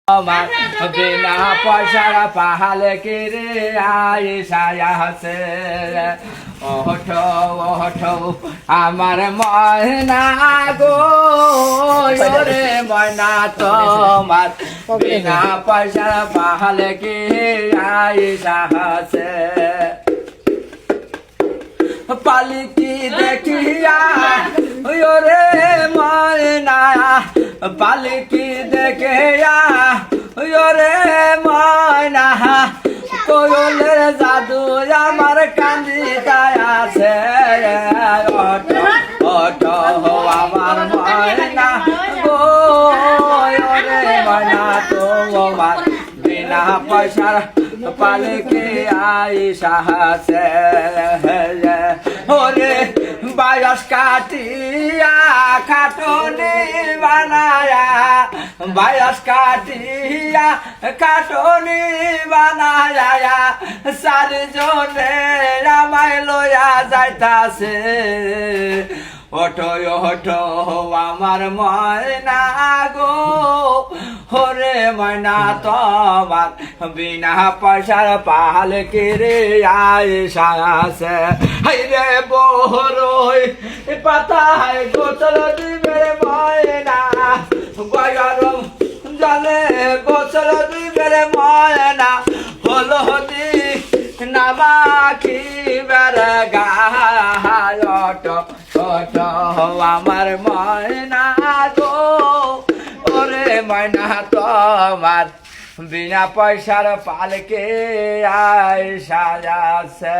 বিনা পয়সার পাহালে কিরে আইসায়া আছে ওঠো ওঠো আমার ময়না গো রে ময়না তোমার বিনা পয়সার পাহালে কি আইসা আছে পালিকি দেখিয়া ওরে ময়না পালিকি দেখিয়া ওরে ময়না কোয়লের জাদু আমার কান্দিতায় আছে ওঠো ওঠো আমার ময়না গো ওরে ময়না তোমার বিনা পয়সার পালিকি আইসা আছে ওরে বয়স কাটিয়া খাটনি বানায়া বয়স কাটিয়া খাটনি বানায়া চারজনে আমায় লইয়া যাইতাছে ওঠো ওঠো আমার ময়না গো হরে ময়না তোমার বিনা পয়সার পাল কিরে আইসা আছে হাইরে বহরই পাতায় গোসল দিবে ময়না গরম জলে গোসল দিবে ময়না হলো দি নামাখি বেড়ে গায় ওঠো ওঠো আমার ময়না গো ওরে ময়না তোমার বিনা পয়সার পালকে আইসা আছে।